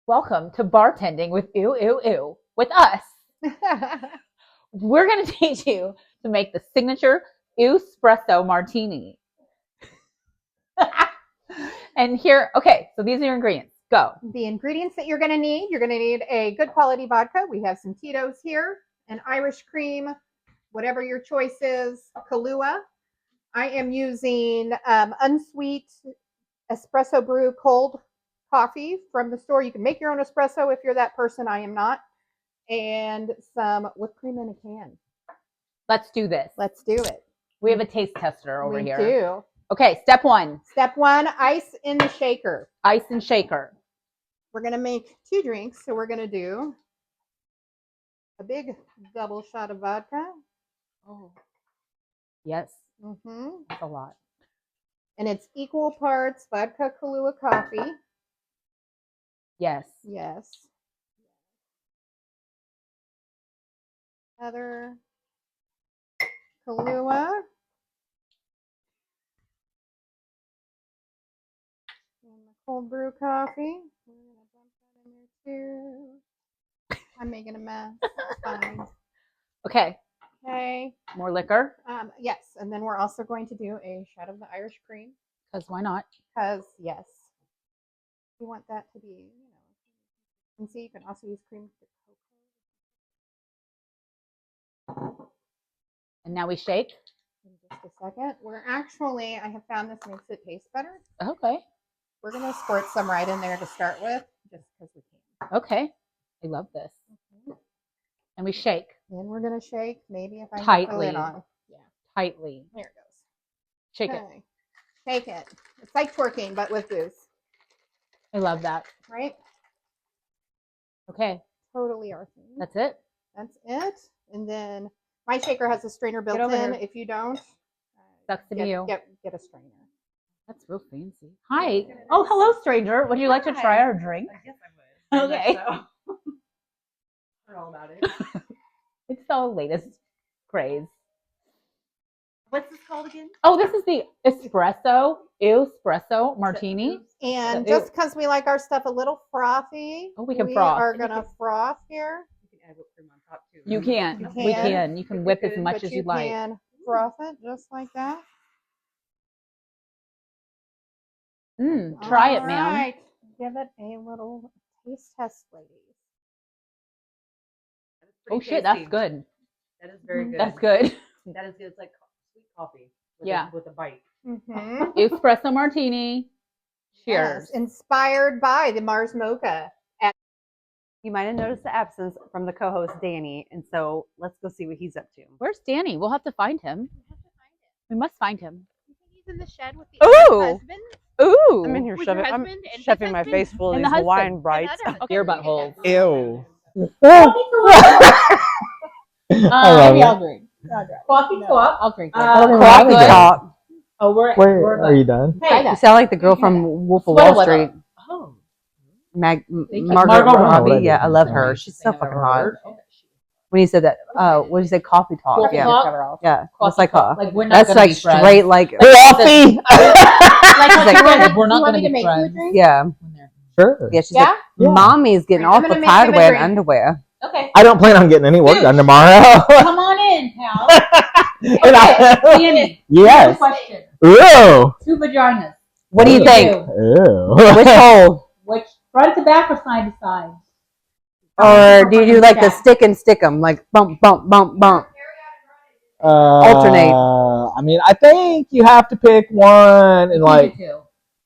Welcome to Bartending with Ew Ew Ew. With us, we're going to teach you to make the signature espresso martini. And here, okay, so these are your ingredients. Go. The ingredients that you're going to need a good quality vodka. We have some Tito's here, an Irish cream, whatever your choice is, Kahlua. I am using unsweet espresso brew cold coffee from the store. You can make your own espresso if you're that person. I am not. And some whipped cream in a can. Let's do this. Let's do it. We have a taste tester over here. We do. Okay, step one. Step one, ice in the shaker. Ice and shaker. We're going to make 2 drinks. So we're going to do a big double shot of vodka. Oh. Yes. Mm-hmm. That's a lot. And it's equal parts vodka, Kahlua coffee. Yes. Yes. Other Kahlua. And the cold brew coffee. We're going to dump that in there too. I'm making a mess. It's fine. Okay. Okay. More liquor. Yes. And then we're also going to do a shot of the Irish cream. Because why not? Because, yes, you want that to be, and see, you can also use cream. And now we shake. In just a second. I have found this makes it taste better. Okay. We're going to squirt some right in there to start with, just because we can. Okay. I love this. And we shake. Then we're going to shake, maybe if I Tightly. put the lid on. Yeah. Tightly. There it goes. Shake it. Shake it. It's like twerking, but with booze. I love that. Right? Okay. Totally our thing. That's it? That's it. And then my shaker has a strainer built in. Here. If you don't, sucks to be you. Get a strainer. That's real fancy. Hi. Oh, hello, stranger. Would you like to try our drink? I guess I would. Okay. So. We're all about it. It's the latest craze. What's this called again? Oh, this is the espresso martini. And just because we like our stuff a little frothy, we can froth. are going to froth here. You can add whipped cream on top too. You can. We can. You can whip as much as you'd like. You can froth it just like that. Try it, ma'am. Right. Give it a little taste test, ladies. Oh, shit. That's good. That is very good. That's good. That is good. It's like sweet coffee. With a bite. Mm-hmm. Espresso martini. Cheers. Yes, inspired by the Mars Mocha. You might have noticed the absence from the co-host Danny, and so let's go see what he's up to. Where's Danny? We'll have to find him. We must find him. You think he's in the shed with the husband? Ooh. I'm in here With shoving. your I'm husband and shoving his my husband? face full of And these the husband. Hawaiian brights. Your butthole. Ew. Maybe I'll drink. Coffee talk. I'll drink. Coffee good. talk. Oh, we're Are you done? Hey, You sound like the girl from Wolf of Sweater Wall weather. Street. Oh. Margaret Margot Robbie. Robbie. Yeah, I love her. She's so fucking hot. When you said that, what did you say? Coffee talk. Coffee Yeah. talk? Yeah. Coffee It's like talk. Like we're not that's gonna like be friends. straight like Coffee. Like we're not You want gonna me to be make you a friends. drink? yeah. Sure. Yeah. She's Yeah? like, Mommy's getting I'm awful gonna make tired him of a wearing drink. underwear. Okay. I don't plan on getting any work done tomorrow. Come on in, pal. And Okay, Danny. Yes. Question. Ew. 2 vaginas. What do you think? Ew. Which hole? Which front to back or side to side? Or do you do like the stick and stick 'em, like bump, bump, bump, bump? Alternate. I mean, I think you have to pick one, and like Two.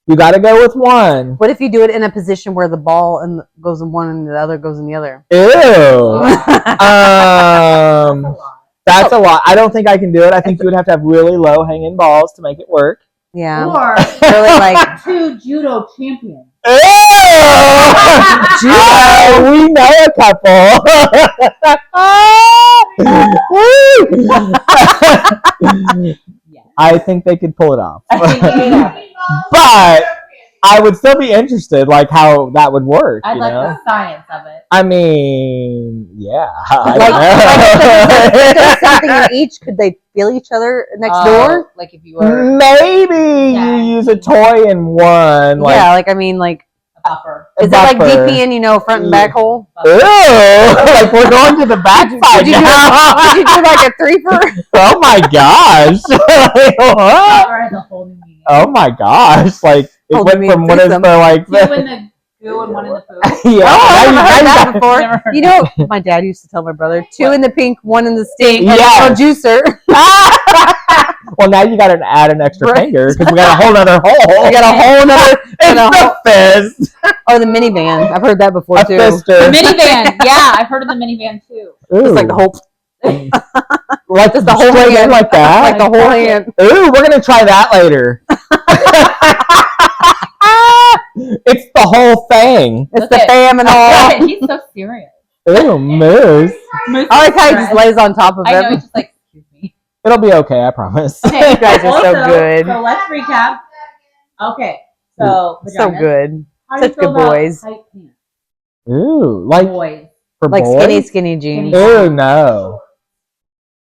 you got to go with one. What if you do it in a position where the ball goes in one and the other goes in the other? Ew. That's a lot. I don't think I can do it. I think you would have to have really low hanging balls to make it work. Yeah. Or Really like 2 judo champions. Ew! We know a couple. I think they could pull it off. But I would still be interested, like how that would work. I'd you like know? the science of it. I mean, yeah. if there's something in each, could they feel each other next door? Like if you were Maybe Yeah. you use a toy in one. Like, Yeah, like I mean, like Buffer. Is it like Buffer. DPN, front and back hole? Ew! Like we're going to the backside Did you now. do like a threefer? Oh my gosh! What? Buffer has a whole new meaning. Oh my gosh! Like it Hold went me from what is threesome. the like? Two in the goo and one in the food. Yeah. Oh, I now never heard you that got- before. Never heard You know, my dad used to tell my brother, 2 in the pink, 1 in the stink, and Yes. a little juicer. Well, now you got to add an extra Right. finger because we got a whole other hole. I got a whole nother, and a whole, It's the fist. oh, the minivan. I've heard that before A too. The fister. minivan. Yeah, I've heard of the minivan too. It's like the whole, like just the whole straight in hand. like that. like the whole hand. Ooh, we're gonna try that later. It's the whole thing. It's Look the at- fam and all. He's so serious. Ooh, moose. Moose I like how he is just lays on top of I know, him. he's just like, excuse me. It'll be okay, I promise. Okay, You guys are so also, good. So let's recap. Okay, so So vaginas. good. How do you Such feel good about boys. tight pants? Ooh, like Boys. for Like boys? skinny jeans. Ooh, no.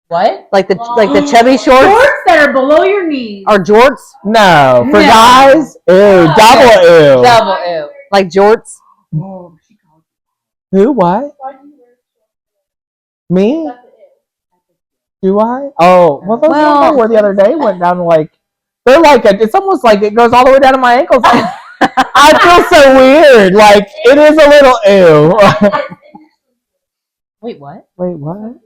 What? Like the chubby shorts Shorts that are below your knees. or jorts. No. For No. guys? Ooh, double ooh. Double ew. Like jorts. Oh, she called Who? What? Me? Do I? Oh, well, those ones I wore the other day went down to like, they're like, it's almost like it goes all the way down to my ankles. I feel so weird. Like, it is a little ew. Wait, what? Wait, what?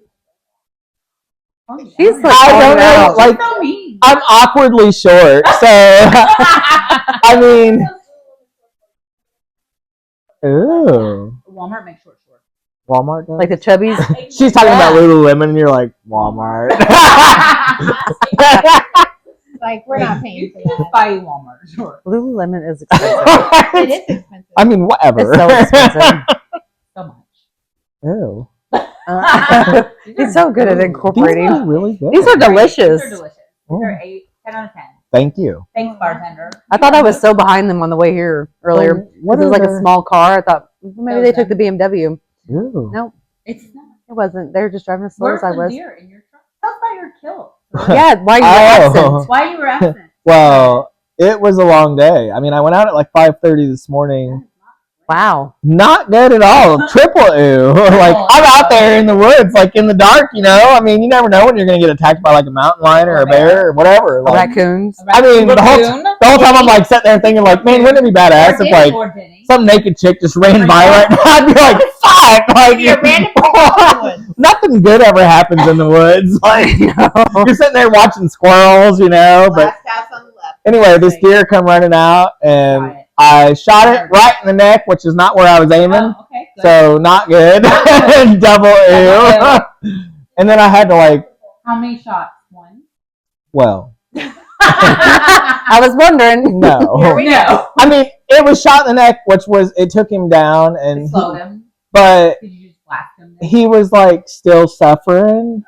She's like, I don't know. out. Like, so mean. I'm awkwardly short, so, I mean, ooh. Walmart makes short shorts. Walmart does? Like the chubbies. She's talking about Yeah. Lululemon, and you're like, Walmart. Like, we're not paying You for can just that. buy Walmart shorts Lululemon is expensive. It is expensive. I mean, whatever. It's so expensive. so much. Ew. He's so good at These incorporating. are really good. These are These delicious. are delicious. These are 10 out of 10. Thank you. Thanks, bartender. I thought I was so behind them on the way here earlier. Oh, what It was are like the- a small car. I thought maybe That they was took the BMW. Ew. No, It's not. it wasn't. They were just driving as slow Where's as I the was. deer in your truck? Tell us about your kill. Yeah, why you were Oh. absent? Why you were absent? Well, it was a long day. I mean, I went out at like 5:30 this morning. Wow. Not good at all. Triple ew. Like, I'm out there in the woods, like in the dark, you know? I mean, you never know when you're going to get attacked by like a mountain lion or a bear or whatever. Like, Raccoons. I mean, the whole time I'm like sitting there thinking, like, man, wouldn't it be badass if like some naked chick just ran by right now? I'd be like, fuck! Like, You're random in the woods. nothing good ever happens in the woods. Like, you're sitting there watching squirrels, you know? But Last house on the left. anyway, this deer come running out, and I shot it right in the neck, which is not where I was aiming. Oh, okay, good. So not good. Double ew. And then I had to like, How many shots? One? well, I was wondering. no. No. I mean, it was shot in the neck, which was, it took him down, and Slowed him. but Did you just blast him? he was like still suffering.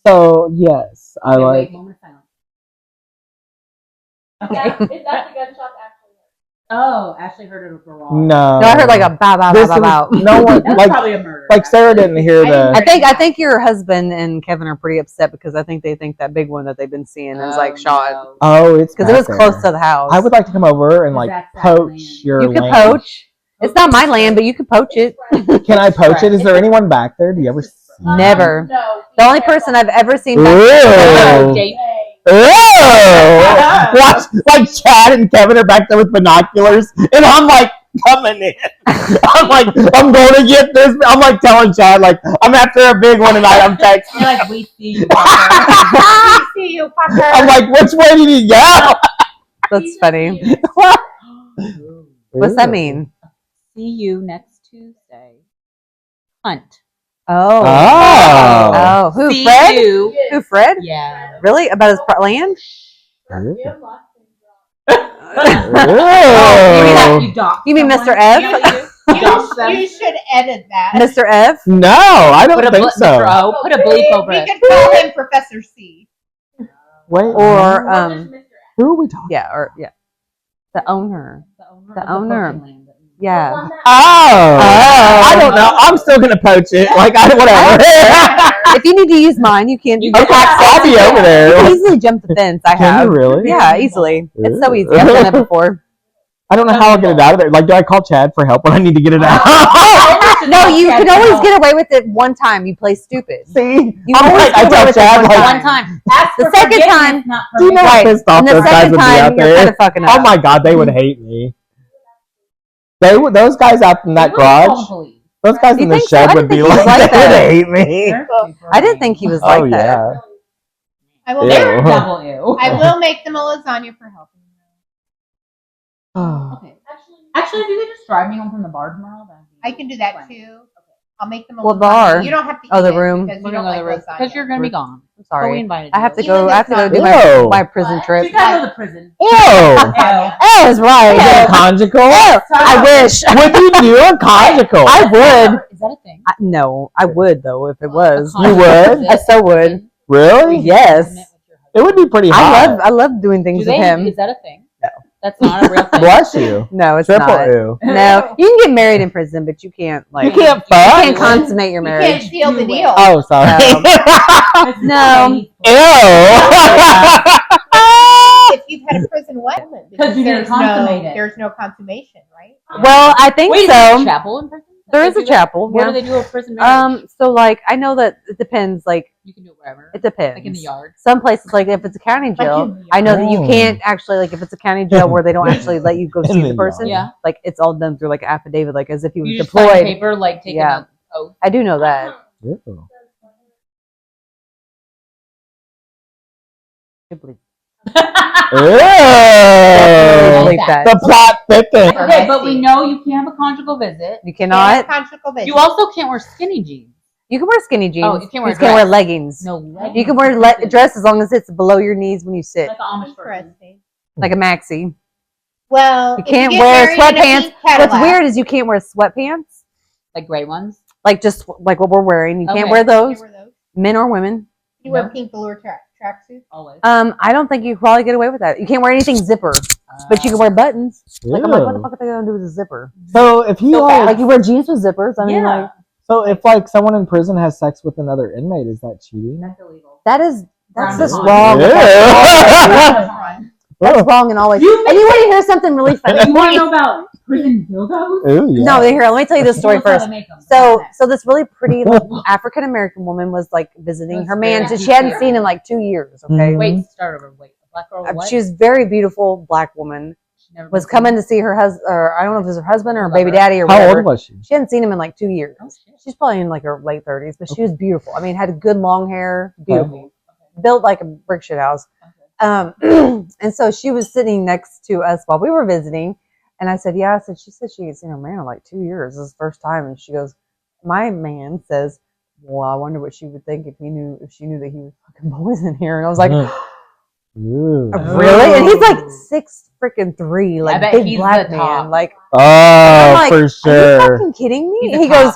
So yes, I Okay, like. wait, moment of silence. Okay. Is that the gunshot actually? Oh, Ashley heard it overall. No. No, I heard like a bow, bow, This bow, bow, is- bow. no one That's like probably a murder. like Sarah didn't hear the. I think your husband and Kevin are pretty upset because I think they think that big one that they've been seeing is like shot No. Oh, it's because it was back close there. to the house. I would like to come over and Because like that's that poach land. your You could land. poach. It's not my land, but you could poach it. Can I poach it? Is there anyone back there? Do you ever see? Never. No. The only person I've ever seen back Oh, Ew. Jake. Ew! Watch, like Chad and Kevin are back there with binoculars, and I'm like coming in. I'm like, I'm going to get this. I'm like telling Chad, like, I'm after a big one tonight. I'm texting. You're like, we see you. I see you, fucker. I'm like, which way did he go? That's funny. What's that mean? See you next Tuesday. Hunt. Oh. Oh. Oh. Who, See Fred? you. Who, Fred? Yeah. Really? About his land? Ew. Jim lost his job. Oh, Ew. You mean Mr. F? You should edit that. Mr. F? No, I don't Put a think so. Mr. O. Put a bleep over We it. could call him Professor C. Wait, Or, who are we talking? yeah, or, yeah. The owner. The owner. On Yeah. that- Oh. I don't know. I'm still gonna poach it. Like, whatever. If you need to use mine, you can. You Okay, I'll be over You there. can easily jump the fence. I Can have. you really? Yeah, easily. It's so easy. I've done it before. I don't know how I'll get it out of there. Like, do I call Chad for help when I need to get it out? No, you can always get away with it one time. You play stupid. See, You I'm always like, get I away tell with it Chad, one like, time. One time. Ask The for second forgiveness, time- not do you know how permission. pissed off And the those guys second would be out time, you're kind there? of fucking Oh up. my god, they would hate me. Those guys out in that We wouldn't call the garage, police. those guys You in the think so? I shed didn't would be think he was like, like they would that. hate me. They're super I didn't mean. think he was Oh like that. yeah. I will. Ew. They're double ew. I will make them a lasagna for helping. Okay. Actually, if you could just drive me home from the bar tomorrow, then I can do that too. I'll make them a What lasagna. bar? You don't have to. Oh, eat the it room. because we're you don't gonna go like to the lasagna. because you're gonna be gone. I'm So we sorry. invited I have to you. go. I have to go do Ew. my prison trip. She's gotta go to the prison. Ew. Ew. Oh, that's right. Is it a conjugal? I wish. Would you do a conjugal? I would. Is that a thing? No, I would though if it was. A conjugal would? visit I so would. prison? Really? Yes. It would be pretty hot. I love doing Do things they? with him. Is that a thing? No. That's not a real thing. Bless you. No, it's Triple not. ew. No, you can get married in prison, but you can't like You can't you fuck? can't consummate your You marriage. can't seal the You deal. Oh, sorry. No. Ew. If you've had a prison wedding, Because you didn't consummate it. there's no consummation, right? Well, I think Wait, is there a so. chapel in prison? There They is a do that? chapel. Where Yeah. do they do a prison marriage? So like I know that it depends. Like You can do it wherever. it depends. Like in the yard. Some places, like if it's a county jail, in the I know that you yard. can't actually like if it's a county jail where they don't actually let you go In see the the person. yard. Yeah. Like it's all done through like an affidavit, like as if he was You just sign deployed. paper, like taking Yeah. an oath. I do know that. Ew. Like Ew. that. The plot thickens. Okay, but we know you can't have a conjugal visit. You Yeah, cannot. conjugal visit. You also can't wear skinny jeans. You can wear skinny jeans. Oh, you can't wear just can't wear dress. leggings. No leggings. You can wear dress as long as it's below your knees when you sit, Like an Amish person. Interesting. like a maxi. Well, You if can't get wear married in a sweatpants. pink What's Cadillac- weird is you can't wear sweatpants, Like gray ones. like just like what we're wearing. You can't Okay. wear You those, wear those. men or women. You wear No. pink velour tracksuits. Always. I don't think you can probably get away with that. You can't wear anything zipper, but you can wear buttons. Like I'm like, what the Ew. fuck are they gonna do with a zipper? So if he So like, Like you wear jeans with zippers. I mean, yeah. like so if like someone in prison has sex with another inmate, is that cheating? That's illegal. that's Brown just is wrong. Ew. That's wrong in all ways. You And you want to hear something really funny? You want to know about prison dildos? Ooh, yeah. No, here. Let me tell you this story That's how first. they make 'em. So this really pretty like, African American woman was like visiting That's her man very that she hadn't cute. seen in like 2 years. Okay, Mhm. Wait, start over. Wait, a black girl. What? she was very beautiful black woman. She never Was been coming to see her husband, or I don't know if it was her husband or her Lover. baby daddy or How whatever. old was she? She hadn't seen him in like 2 years. Oh, shit. She's probably in like her late 30s, but she was beautiful. I mean, had good long hair, beautiful, built like a brick shit house. And so she was sitting next to us while we were visiting, and I said, "Yeah." I said, "She said she had seen her man in like 2 years. This is the first time." And she goes, "My man says, well, I wonder what she would think if she knew that he was fucking boys in here." And I was like, Ooh. "Really?" And he's like 6'3", like bet big he's black the man, top. like. Oh, I'm like, for Are you sure. fucking kidding me? He's a He top. goes,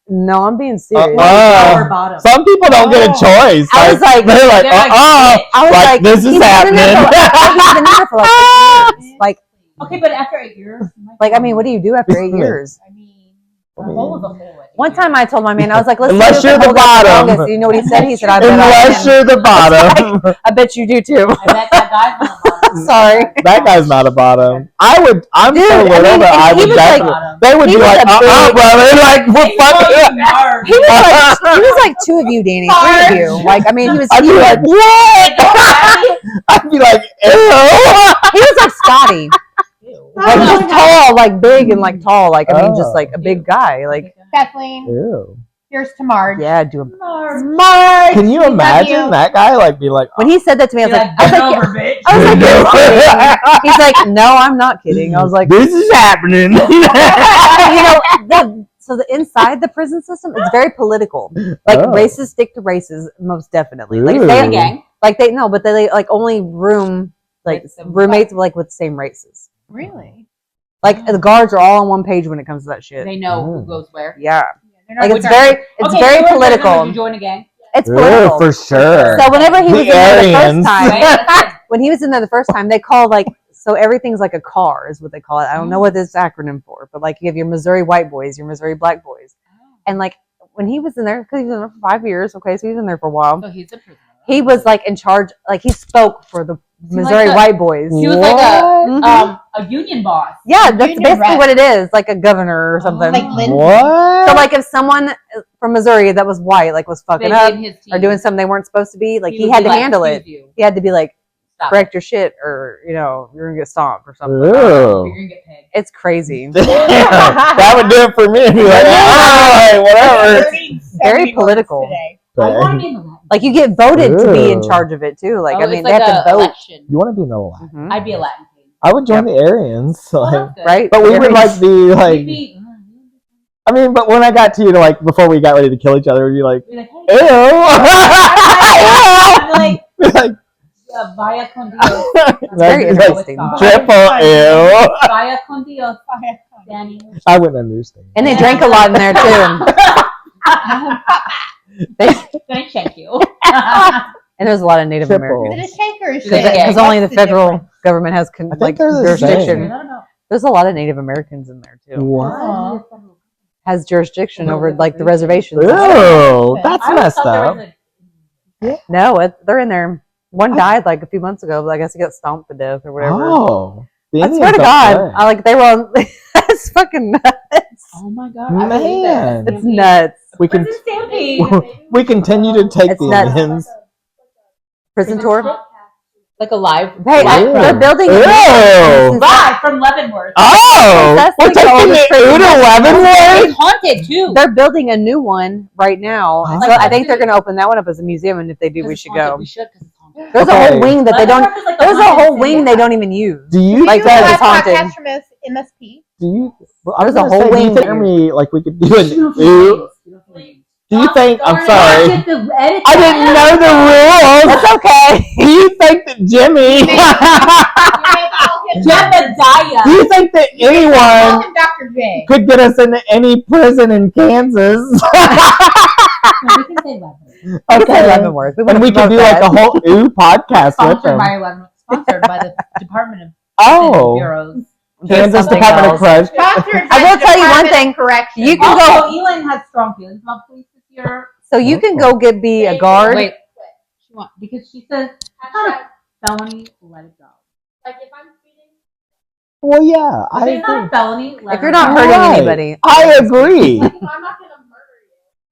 "No, I'm being serious." Lower bottom. Some people don't get a choice. I was like- they're like, They're like, I was like, like, this is he's been in there happening. he's been in there for like 8 years. Okay, but after 8 years. Like, I mean, what do you do after 8 years? I mean, a hole is a hole. One time I told my man, I was like, let's Unless see who you're can the hold out the bottom. longest. You know what he said? He said, I bet I Unless can. you're the bottom. I bet you do too. I bet that guy's on the bottom. Sorry. That guy's not a bottom. I'm Dude, so I little mean, that and I he would was like- definitely. They would he be was like, a big- brother. Like, what fuck? He was like 2 of you, Danny. 3 of you. Like, I mean, he was I'd be huge. like, what? I'd be like, ew. He was like Scotty. Like, just tall, like big and like tall. Like, I mean, just like a big guy. Like, Kathleen, Ew. here's to Marge. yeah, do a Marge. Can you we love imagine you. that guy like be like, When he said that to me, I was like, bitch. I was like, No. "You're kidding." He's like, "No, I'm not kidding." I was like, this is happening. so the inside the prison system is very political. Like Oh. races stick to races, most definitely. Like Ooh. they, Gang. like they no, but they like only room like With some- roommates like with the same races. Really? Like the guards are all on one page when it comes to that shit. They know Mm. who goes where. Yeah, They're not like good it's guys. very Okay, very so would political. you join a gang? It's Ew, political. for sure. So whenever he was The in there the Aryans. first time, Right? when he was in there the first time, they call like so everything's like a car is what they call it. I don't know what this acronym for, but like you have your Missouri white boys, your Missouri black boys, and like when he was in there because he was in there for 5 years. Okay, so he was in there for a while. So he's a prisoner. He was like in charge, like he spoke for the he Missouri like a- white boys. He was like Mhm. a A union boss. Yeah, that's Union basically rep. what it is, like a governor or something. Like Lindsay. What? So, like, if someone from Missouri that was white, like, was fucking up in his team. or doing something they weren't supposed to be, like, he would had be to like, handle it. "Excuse you. He had to be like, Stop correct your shit, or you're gonna get stomped or something. it. You're Ew. gonna get paid. It's crazy. That would do it for me. I'd be like, all right, whatever. Very political. Today. I want to be in the Latin. Like, you get voted to be in Ew. charge of it too. Like, Oh, I mean, it's they like have to a vote. election. You want to be in the Latin? Mhm. I'd be a Latin king. I would join the Aryans. Oh, Like, that's good. Right? but we would like be You'd like. be, I mean, but when I got to you, like before we got ready to kill each other, we'd be like, be like, hey. ew. I'm like, Like, via con Dios. very that'd be like, interesting. triple ew. Via con Dios. Danny. I wouldn't understand. And they drank a lot in there too. Thank you. And there's a lot of Native Triple. Americans. Is it a shank or a Because- shake? Because only the What's federal difference? government has I think like they're the jurisdiction. same. I don't know. There's a lot of Native Americans in there too. What? Has jurisdiction over like the reservations. Ew, that's I always messed thought there up. was a- No, they're in there. One died like a few months ago, but I guess he got stomped to death or whatever. Oh, the I Indians swear to don't God, play. I like they were on. That's fucking nuts. Oh my god. I believe Man. that. It's nuts. we can Prison stampede. we continue to take It's the nuts. Indians. Prison tour. Like a live. Hey, Ew. they're building. Ew. Live from Leavenworth. Oh, That's we're like the taking oldest it prison. to Leavenworth. It's haunted too. They're building a new one right now, Oh. so I think they're going to open that one up as a museum. And if they do, we should go. We should because it's haunted. There's a Okay. whole wing that they don't. Leavenworth is like the There's a haunted whole city. wing they don't even use. Do you Like Do that you is have haunted. podcast from MSP? Do you? Well, I was There's a gonna whole say, do you wing think there. me like we could do an You don't ooh? Do you think? I'm sorry. Watch it, the edit I didn't know the rules. It's okay. Do you think that Jimmy? Jebediah. Do you think that Call anyone him Dr. J. could get us into any prison in Kansas? No, we can say Leavenworth. Okay. Leavenworth. And we could do like a whole ooh podcast with Sponsored them. by Leavenworth. Sponsored by the Department of Oh, Bureaus. Kansas something Department of else. Crush. Sponsored I by will the tell you one Department of thing. Corrections. You can go. Also, Elin has strong feelings about police this year. So you can go be a guard. Wait, she wants because she says it's not a felony. Let it go. Like if I'm speeding, Well, yeah, If I it's not a agree. felony, let If you're her not go. hurting Right. anybody. I agree. I'm not gonna murder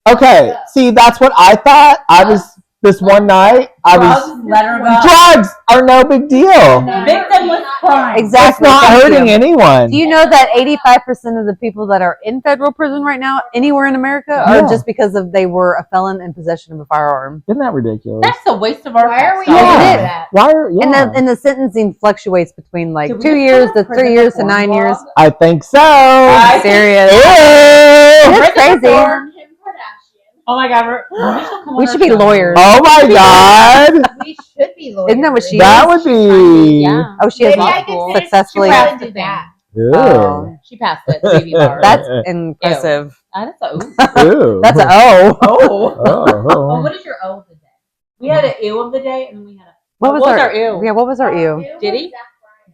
you. Okay, see, that's what I thought. I was this one night. I was. Drugs, let her go. Drugs are no big deal. Victimless crime. It's Exactly. not Thank hurting you. anyone. Do you know that 85% of the people that are in federal prison right now, anywhere in America, are Yeah. just because of they were a felon in possession of a firearm? Isn't that ridiculous? That's a waste of our. Why are we time. doing Yeah. that? Why are yeah? And the sentencing fluctuates between like Did we 2 just years put a to 3 prison years to reform 9 years. blog? I think so. I- Serious. Ew. It's Prison crazy. reform. Kim Kardashian. Oh my god, we should come on We our should be show. lawyers. Oh my god, We should be lawyers. Isn't that what she that would be. Yeah. Oh, she has Maybe law I could school finish successfully. to rather do that. Ew. Oh, She passed it. Baby bar. that's impressive. That's a ooh. Ew. That's a oh. Oh. Oh. Oh, what is your O of the day? We had an ew of the day, and then we had a. What was our our ew? Yeah, what was our ew? Did he?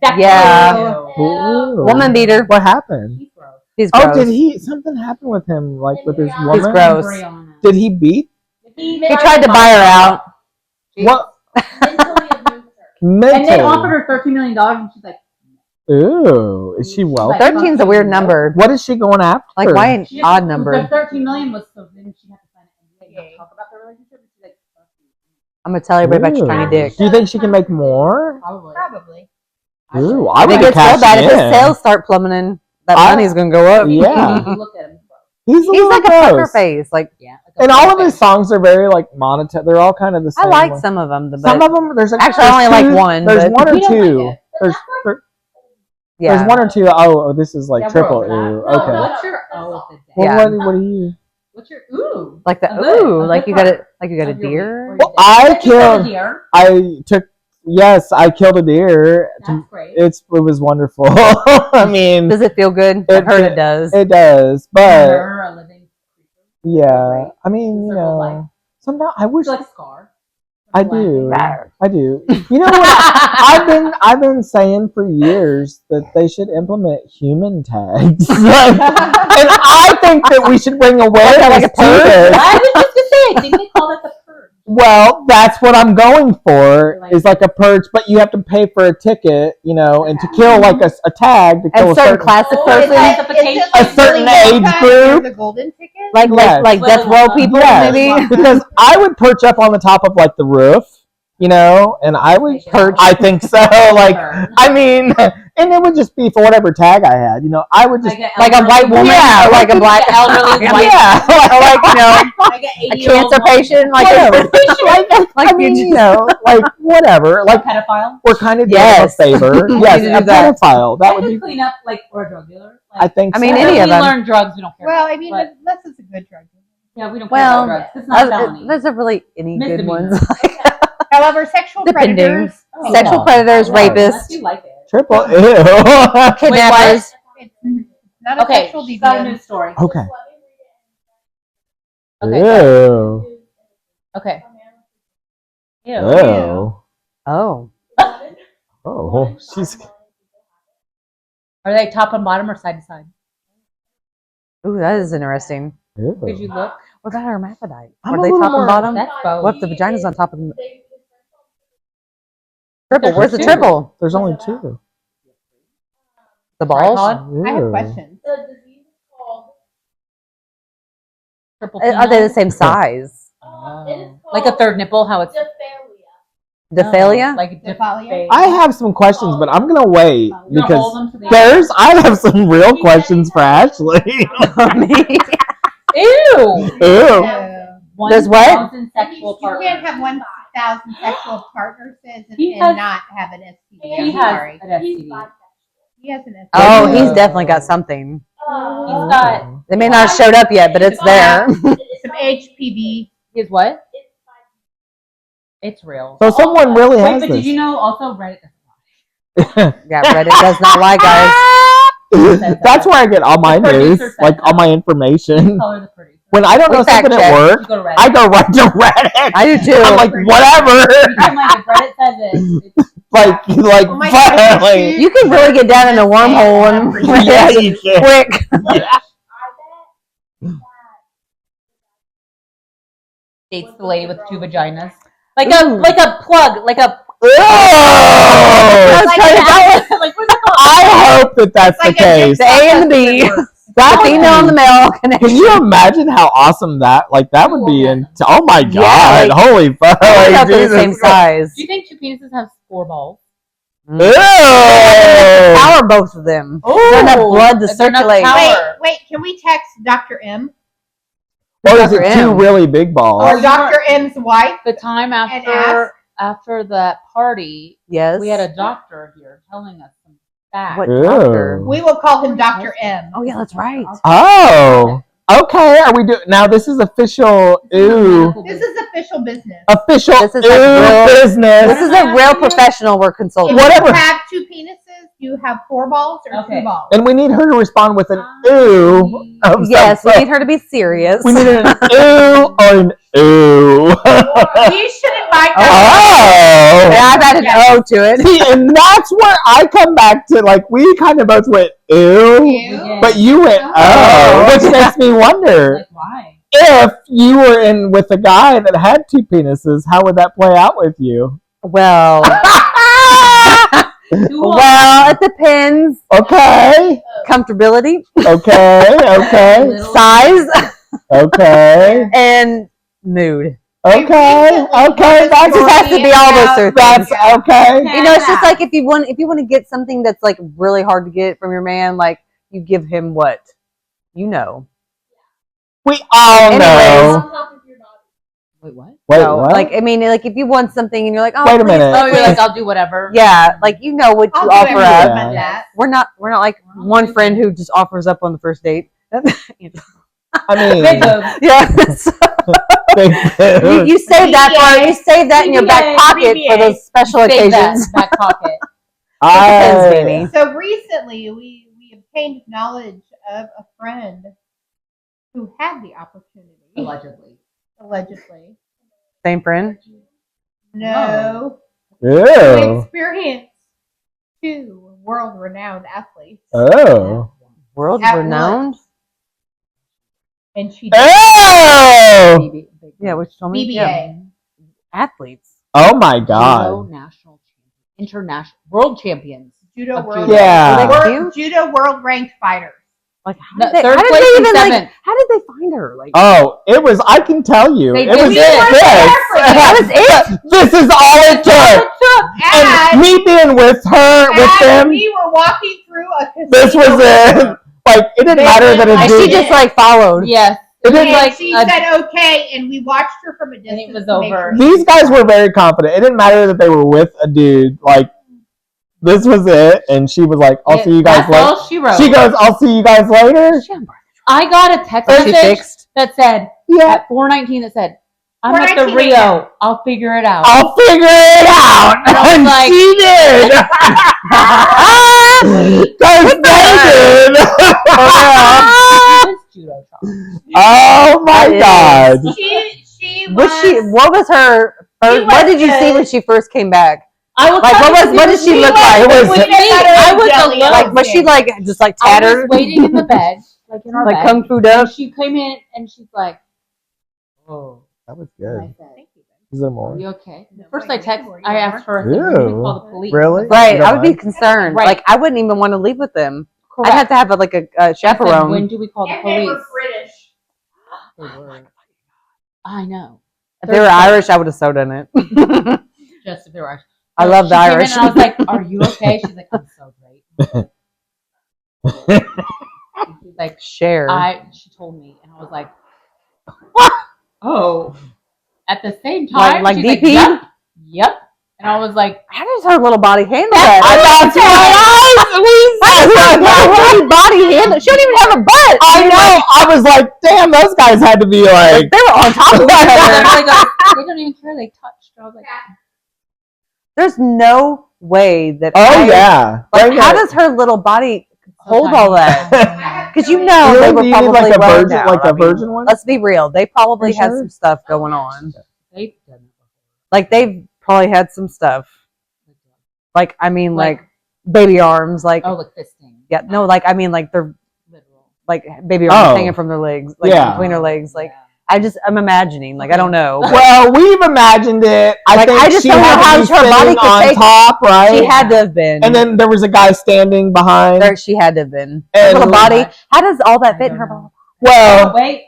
Zach Yeah. Ooh. Woman beater. What happened? He's gross. He's Oh, gross. did he? Something happened with him, like with his He's woman. gross. Brianna. Did he beat? He He tried to buy her out. What? Mentally abused her. And they Mental. offered her $13 million, and she's like, Ooh, is she wealthy? 13's a weird number. What is she going after? Like, why an she just- odd The number? $13 million was so then she had to sign an NDA and not talk about the relationship. And she's like, fuck you. I'm going to tell everybody about your Ooh. tiny dick. Do you think she can make more? Probably. Probably. Ooh, I I think would it's so cash bad. If his in. sales start plummeting, that I- money's going to go up. Yeah. If you look at him, bro. He's a He's little like a poker gross. face. Like, Yeah. And all of his songs are very like monotone. They're all kind of the I same. like way. some of them. But Some of them. There's like, Actually, I only there's like two- one, There's but- one or We don't two. like it. yeah. There's one or two. Oh, this is like Yeah, triple. we're over Ooh, that. okay. No, what's your O of the day? Well, Yeah. what are you? What's your ooh? Like the A good- ooh, a like good you got part it, like you got a of your week, deer. or your Well, day. I Did you kill a killed- deer? I took. Yes, I killed a deer. That's great. It was wonderful. I mean, Does it feel good? I've heard it does. It does, but Murder a living creature. yeah. I mean, you Circle life. know, sometimes I wish It's like Scar. I do. Rawr. I do. You know what? I've been saying for years that they should implement human tags, Like, and I think that we should bring awareness Like a to purge? this. I was just gonna say, I think they call that the purge. Well, that's what I'm going for. Like- Is like a purge, but you have to pay for a ticket, you know, and to kill like a tag to kill And a certain certain classic Oh, person, A certain age group. The golden ticket. like Yes. death row people, Yes. maybe. Because I would perch up on the top of like the roof, you know, and I would Perch. I think so. Like, I mean, and it would just be for whatever tag I had, you know. I would just Like a white woman, Yeah, or like a black elderly white, yeah, or like you know like an a 80-year-old cancer patient, like whatever. like I mean, you know, like whatever. Like pedophile. we're kind of doing Yes. them a favor. We Yes, need to a do that. pedophile. That would I be. could clean up like or a drug dealer. I think. I mean, so. any If of we them. learn drugs, we don't care. Well, I mean, But- unless it's a good drug. yeah, we don't Well, care about drugs. It's not a felony. There's not really any good Misdemeanor. ones. However, sexual Depending. predators. Oh, Sexual Yeah. predators, I love it. rapists, Unless you like it. Triple. Ew. kidnappers. It's not a Okay, sexual she's got a deviant. news story. Okay. Okay. Ew. Okay. Ew. Oh. Oh, Oh. She's. Are they top and bottom or side to side? ooh, that is interesting. Could you Ew. look? What about hermaphrodite? I'm Are a they little top more- and bottom? That's both. What if the vagina's on top of the triple? There's Where's the two. triple? There's only two. The balls? Tripod? I have Ew. questions. The disease is called. Triple Are they the penile? same size? It is Like a called third nipple? How it's Diphalia? Like Diphalia? I have some questions, but I'm gonna wait You're gonna because hold them to the I have some real questions for Ashley. Ew. Ew. There's what? 1,000 sexual You can't partners. have 1,000 sexual partners He and has- not have an STD. He I'm has sorry. an He's STD. bisexual. He has an STD. Oh, Yeah. he's definitely got something. He's got They may not have showed up yet, but it's there. Some HPV. his what? It's real. So someone really Wait, has but this. did you know also Reddit? Yeah, Reddit does not lie, guys. That's where I get all my The news, producer said like all that. my information. Color the producer. When I don't We know fact something check. at You work, go to Reddit. I go right to Reddit. I do too. I'm like, whatever. I'm like, if Reddit says it, it's like, Oh my gosh, finally. You can really get down in a wormhole and Yeah, you can. quick. dates the lady with two vaginas. Like a plug, like a Ew! I was trying to- like what's it called? I hope that that's Like the a case. The A and the B. That The would female and the be- male Can connection. you imagine how awesome that? Like that would be in. Oh my Yeah, god! like- Holy fuck! I don't know if they're the same Jesus. size. Do you think two penises have 4 balls? Ew! Power both of them. There's enough blood to Is there enough circulate. power? Wait, can we text Dr. M? Or is it Dr. two M. really big balls? Or Dr. M's wife? The time And after that party, Yes. we had a doctor here telling us some facts. What Ew. doctor? We will call him Dr. M. Oh yeah, that's right. Oh, okay. Are we doing now? This is official. Ew, This is official business. official. This is Ew like real- business. This is a real professional we're If consulting. Whatever. you have 2 penises, you have 4 balls or Okay. 2 balls. And we need her to respond with an ew. Of Yes, we some need her to be serious. We need an ew or an ew. We should invite Dr. Oh. Yeah, I've added O to it. See, and that's where I come back to. Like, we kind of both went ew, You. but you went oh, which makes me wonder Like why? if you were in with a guy that had 2 penises, how would that play out with you? Well, Two well, it depends. Okay, Comfortability, okay, size, okay, and mood. okay. That It just has to be all those three things. That's okay. You know, it's just like if you want to get something that's like really hard to get from your man, like you give him what you know. We all know. Anyways. On top of your body. Wait, what? Wait, So, what? like I mean, like if you want something and you're like, oh, Wait a please, minute. Oh, please, you're like, I'll do whatever. yeah, like you know what I'll you do offer everything up. but that. We're not like one friend who just offers up on the first date. I mean, Big boobs. Yeah, so you save that for you save that in your back BBA, pocket for those special Save that occasions. back pocket. Depends, baby. So recently, we obtained knowledge of a friend who had the opportunity, allegedly, Same friend. no, to Ew. experience 2 world-renowned athletes, Oh. World At renowned. and she Oh. Yeah, which told me. BBA. Yeah. athletes. Oh my Judo god. national champions, international world champions. Judo Of world. judo. Yeah. Are they World, cute? judo world ranked fighters. Like how No, did they, third how did place they and even like? seventh. How did they find her? Like Oh, it was. I can tell you, They it was did this. it. That was it? This is all it took. And And, me being with her, with and them, we were walking through a casino. this was it. Like it didn't matter that And a and she dude. just like followed. Yes, It it was didn't- And like she a- said okay, and we watched her from a distance. it was to make over. sure she These guys were very confident. It didn't matter that they were with a dude. Like this was it, and she was like, "I'll see you guys That's later." all she wrote. She goes, "I'll see you guys later." I got a text Is she message fixed? that said Yeah, at 4:19 that said, "I'm at the 4:19 Rio. I'll figure it out." I'll figure it out, And I was and like- she did. Because they did. This judo shop. Oh my That is- god! She What was her? She What was did you see good. when she first came back? I will Like, tell what you, was- what it did she me. look like? It was- with me. I I was a jelly. little. Like was she like just like I was tattered, waiting in the bed, like in our like bed. kung fu duck? And she came in and she's like, "Oh," That was and I good. said, Is there "Are more? you okay?" No, First, wait, I text. were you I asked her, I said, "When do we Ew. call the police?" Really? Right, You don't I would be mind? concerned. Right. Like I wouldn't even want to leave with them. Correct. I'd have to have like a I said, chaperone. when do we call the and they police? were British. They were. I know. If they were Irish, I would have so done it. Just if they were Irish. I love the She came in Irish. and I was like, "Are you okay?" She's like, "I'm so great." She's like, Share. She told me, and I was like, "Oh." At the same time, Like she's DP? like, "Yep." And I was like, How does her little body handle I that? know, How does her little body handle? She don't even have a butt. I know. I was like, damn, those guys had to be like. They were on top of each and other. I was like, "They don't even care. They touched." I was like, There's no way that. Oh yeah. Like, Bring how it. does her little body hold "Okay." all that? Because you know Really? they Do were you need probably like a well virgin, down. like I a mean, virgin one? let's be real. They probably You had sure? some stuff going on. They've done it Like they've probably had some stuff. before. Like I mean, Like- like baby arms. Like Oh, like fisting. yeah, no, like I mean, like they're Literal. like baby arms Oh. hanging from their legs, like Yeah. between her legs. Like Yeah. I'm imagining. Like I don't know. Well, we've imagined it. I Like, think I just she don't know had to how be her body sitting could on take- top, right? She had to have been. And then there was a guy standing behind. She had to have been. Her And- little body. How does all that I fit in don't her know. body? Well, Wait,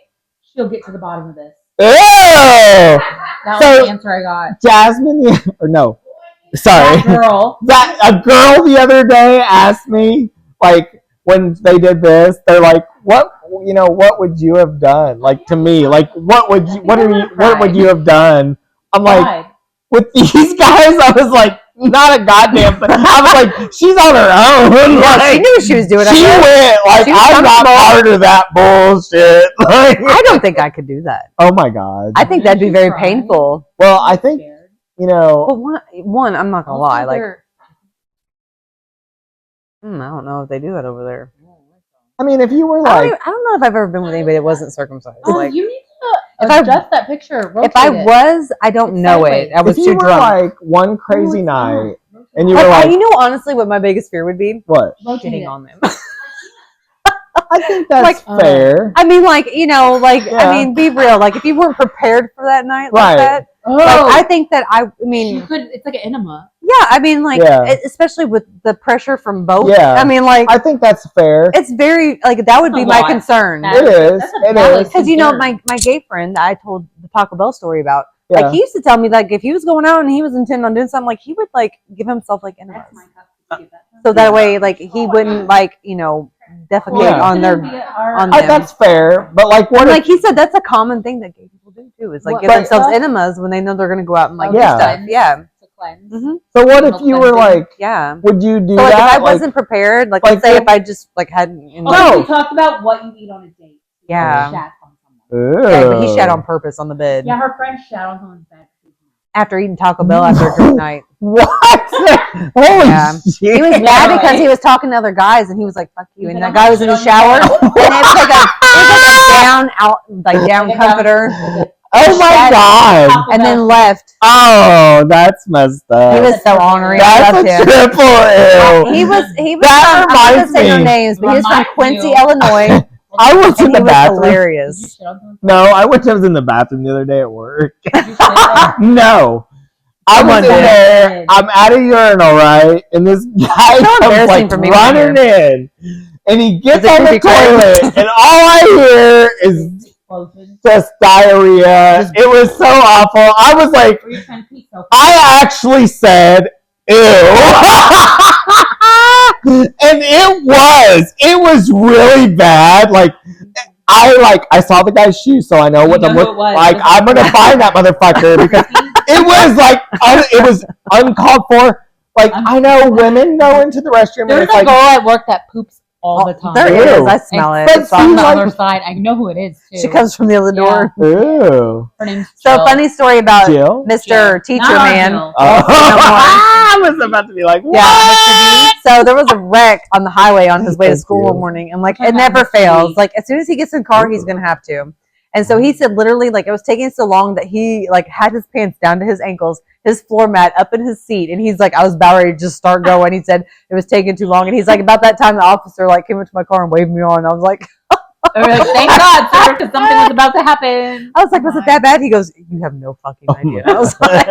she'll get to the bottom of this. ew! That So- was the answer I got. Jasmine, or no, sorry. That girl. That a girl the other day asked me, like, when they did this, they're like, "What, what would you have done? Like to me, like, what would you have done?" I'm like, Cried. with these guys, I was like, not a goddamn thing. I was like, she's on her own. Yeah, Like, she knew what she was doing. I she guess. went like, She was I'm not comfortable. part of that bullshit. Like, I don't think I could do that. oh my god. I think Did that'd be you very try? painful. Well, I think Scared. But one, I'm not gonna Also, lie. Like, they're- I don't know if they do that over there. I mean, if you were I like, don't know if I've ever been with anybody that wasn't circumcised. Oh, Like, you need if to I- adjust that picture. if I rotate it. was, I don't It's know sideways. it. I was if you too were drunk. like one crazy it's night, not. and you were like, you know, honestly, what my biggest fear would be what? Rotate shitting it. on them. I think that's Like, fair. I mean, like Yeah. I mean, be real. Like, if you weren't prepared for that night Right. like that, Oh, like, I think that I you mean, could. It's like an enema. yeah, I mean, like, Yeah. especially with the pressure from both. Yeah. I mean, like, I think that's fair. it's very like that would That's be a my lot. concern. That's- It is. that's a It valid is. Because you know, concern. my gay friend that I told the Taco Bell story about, Yeah. like he used to tell me like if he was going out and he was intending on doing something, like he would like give himself like enemas, so that way like he wouldn't like defecate Yeah. on their on them. That's fair. But like, what And if like he said, that's a common thing that gay people do too. Is like What- give but- themselves enemas when they know they're going to go out and like Yeah. do stuff. Yeah, To cleanse. hmm So what if Milk you were cleansing. like, yeah. would you do So like that? if I Like, wasn't prepared, like like let's say the- if I just like hadn't, No. Oh, we talked about what you eat on a date. Yeah. Shat on someone. yeah, but he Ew. shat on purpose on the bed Yeah, her friend shat on someone's bed. after eating Taco Bell after a drunk night. What? Holy Yeah. shit! He was mad Yeah. because he was talking to other guys and he was like, "Fuck you," and He's that like, guy was in the "I'm shower not and it was like a down Like a comforter, Oh my Shat- god! and then left. Oh, that's messed up. He was so ornery. I That's loved a him. triple ew. He was That from, I'm not gonna reminds say no me. names, but he was from Reminds Quincy, you. Illinois. I was in And the he was bathroom. Did you hilarious. shit on someone? No, I was in the bathroom the other day at work. Did you shit on No. I was Someone in did. there. I'm at a urinal, right? And this guy so comes embarrassing like for me when I running in. And he gets Is it on the creepy crawling? toilet. And all I hear is explosion? just diarrhea. It was so awful. I was like, Were you trying to pee so I actually said, ew. And it was really bad. Like, I saw the guy's shoes, so I know what You I'm know who looking it was. like. It was I'm gonna find that motherfucker because it was like it was uncalled for. Like, I know women go into the restroom and There's it's a like, girl at work that poops all the time. There it is. Ew. I smell it. But It's on on the the- other side, I know who it is too. She comes from the other door. ew. Her name's So Jill. funny story about Jill? Mr. Jill. Teacher Not our Man. Jill. I was about to be like, what? Yeah, Mr. D. So there was a wreck on the highway on his way to Thank school you. one morning, and like Talking it about never Mr. D. fails. Like as soon as he gets in the car, he's gonna have to. And so he said literally like it was taking so long that he like had his pants down to his ankles, his floor mat up in his seat, and he's like, I was about ready to just start going. He said it was taking too long, and he's like, about that time the officer like came into my car and waved me on. I was like, They were like, thank God, sir, because something was about to happen. was it that bad? He goes, you have no fucking idea. I was like,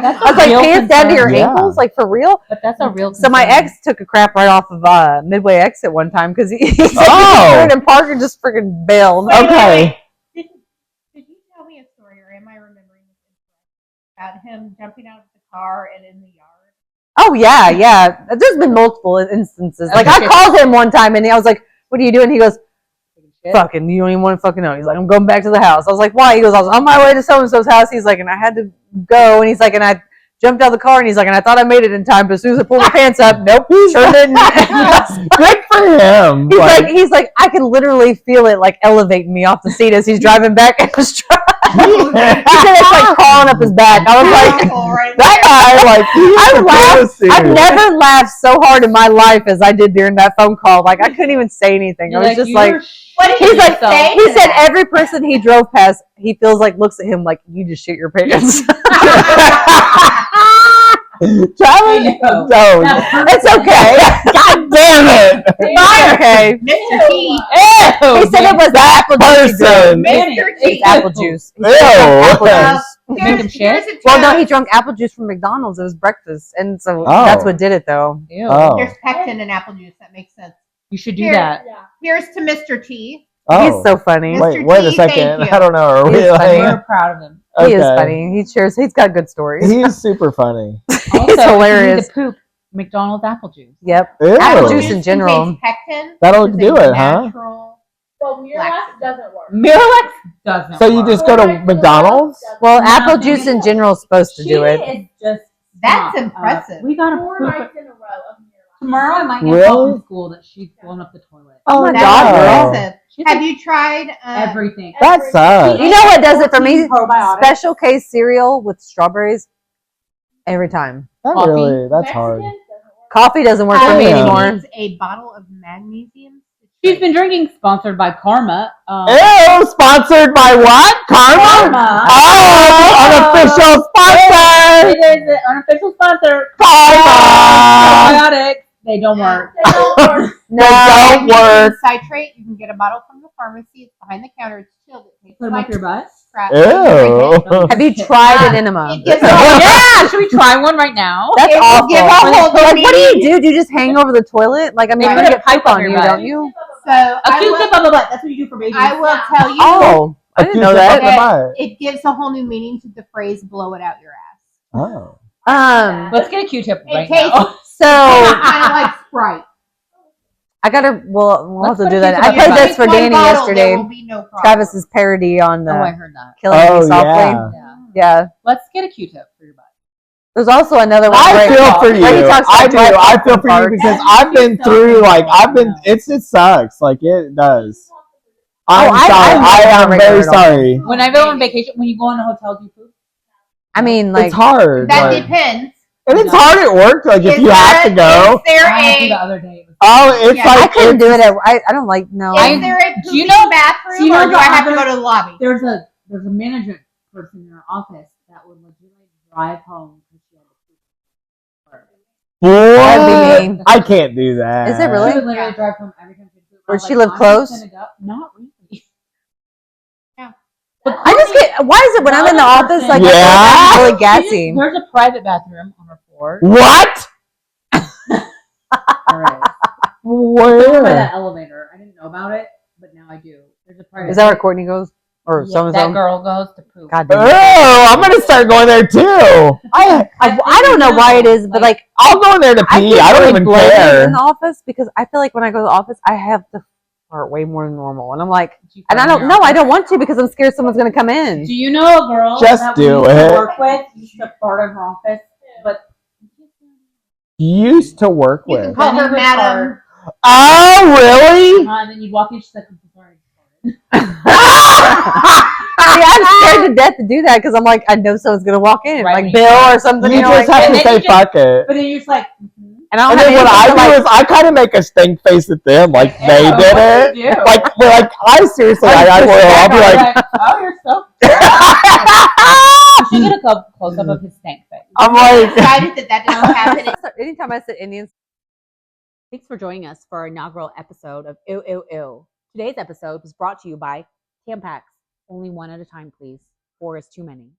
That's I was like, real pants down to your concern. Yeah. ankles, like for real. But that's a real. So my concern. ex took a crap right off of Midway exit one time because he said Oh. and Parker just freaking bailed. Okay. Did you tell me a story, or am I remembering this about him jumping out of the car and in the yard? Oh yeah, yeah. There's been multiple instances. Like I Okay. called him one time and I was like, "What are you doing?" He goes, Shit. "Fucking, you don't even want to fucking know." He's like, "I'm going back to the house." I was like, "Why?" He goes, "I was on my way to so and so's house." He's like, "And I had to go." And he's like, "And I jumped out of the car." And he's like, "And I thought I made it in time, but as soon as I pulled my pants up, nope, sure didn't." Good for him. He's like, I can literally feel it like elevating me off the seat as he's driving back in his truck. He said it's like crawling up his back. I was like, Right that guy, like, I laughed. I've I've never laughed so hard in my life as I did during that phone call. Like I couldn't even say anything. I You're was just you like, were What did he's you like, say? he said every person he drove past, he feels like looks at him like you just shit your pants. Travis, know. don't. It's okay. God damn it. It's okay. Mr. T. He said it was the apple juice. he drank. Person. Mr. T. It's apple juice. He Ew. drank apple Well, juice. Make him shit? here's a Well, no, challenge. he drank apple juice from McDonald's. It was breakfast, and so Oh. that's what did it, though. Ew. Oh. There's pectin in apple juice. That makes sense. You should do Here. that. Yeah. Here's to Mr. T. Oh. He's so funny. Mr. Wait a T, thank second. you. I don't know. Are we He's funny. We're like, proud of him. He is okay. funny. He shares. He's got good stories. He's super funny. Also, He's if you hilarious. need to poop McDonald's apple juice. Yep. Ew. Apple juice in general. contains pectin. That'll which is do a it, huh? natural- Well, Miralax doesn't work. Miralax doesn't. So you work. just go to McDonald's? Well, No, apple no, juice in no. general is supposed to She do it. is just That's not, impressive. We got to 4 poop. nights in a row of Miralax. Tomorrow I might get Really? call from school that she's blown up the toilet. Oh my That's God, girl. impressive. She's Have like you tried everything. That sucks. You know what does it for me? 14 probiotics. Special case cereal with strawberries. Every time. That Coffee? really, that's hard. Mexican doesn't work. Coffee doesn't work for me Yeah. anymore. needs a bottle of magnesium. She's been drinking, sponsored by Karma. Ew, sponsored by what? Karma? Karma. Oh, unofficial sponsor. It is an unofficial sponsor. Karma. Probiotics. They don't work. They don't work. No. Don't work. Citrate. You can get a bottle from the pharmacy. It's behind the counter. It's chilled. It tastes Put them like up your butt. crap. Ew. Have you tried an enema? It gives Yeah, should we try one right now? That's It will awful. give a whole Like, what do you meaning. do? Do you just hang over the toilet? Like, I mean, They you put a get pipe poop on on your you, butt. don't you? So A I Q-tip will, on the butt. That's what you do for babies. I will tell you, Oh, I didn't know that. that it gives a whole new meaning to the phrase "blow it out your ass." Oh. Let's get a Q-tip It right tastes- now. So Kind of like Sprite. I gotta. Well, we'll have Let's to put do a that. Q-tip I on your played butt. this for One Danny bottle, yesterday. There will be no problem. Travis's parody on Oh, I the heard that. Killing Oh, Me Softly. yeah. Yeah. Yeah. Let's get a Q-tip for your butt. There's also another one. I where- feel for where he you. talks I about do. dry I feel popcorn for you parts. because That I've been makes me through so like painful. I've been. It sucks. Like it does. I'm I- sorry. I'm I not am regular very at all. sorry. When I go on vacation, when you go in a hotel, do you poop? I mean, like, It's hard. That like- depends. and it's hard at work. Like if Is you have to there- go. Is there I had to the a other day. Oh, it's Yeah. like I couldn't do it. it's- I don't like. No. is there a do you pooping know- bathroom, do you know or do the I have to other- go to the lobby? There's a management person in your office that would legitimately drive home because she had to poop. That'd be What? me. I can't do that. Is it really? She would literally drive home every time she pooped. I was she like, live I'm just close? gonna go- Not really. Yeah. But I just get. Why is it when I'm in the office like Yeah. I feel like really gassy? There's a private bathroom on her floor. What? All right. Over by Where? that elevator. I didn't know about it, but now I do. There's a private. Is that where Courtney goes or Yeah, so that girl goes to poop. God damn it. Oh, I'm gonna start going there too. I don't know why it is, but like I'll go in there to I pee. get I don't really even bloated care. in the office because I feel like when I go to the office, I have to fart way more than normal, and I'm like, and I don't know, I don't want to because I'm scared someone's gonna come in. Do you know a girl Just that do we used it. to work with? Used to fart in her office, but Used to work You can with. call Then her you would madam. Oh, really? and then you'd walk in, she's like, I'm so sorry. See, I'm scared to death to do that because I'm like, I know someone's gonna walk in, Right, like when Bill you- or something. You You know, just like, have and to then say you fuck it. But then you're just like, and I don't And have then what I anything to, do like, is I kind of make a stink face at them, like Ew, they did what it. do you do? Like, we're like, I seriously, I will. I'll be You're like, oh, you're so. You should get a close up of his stank face. I'm like, Decided that doesn't happen. anytime I sit Indians. Thanks for joining us for our inaugural episode of Ew Ew Ew. Today's episode was brought to you by Tampax. Only one at a time, please. 4 is too many.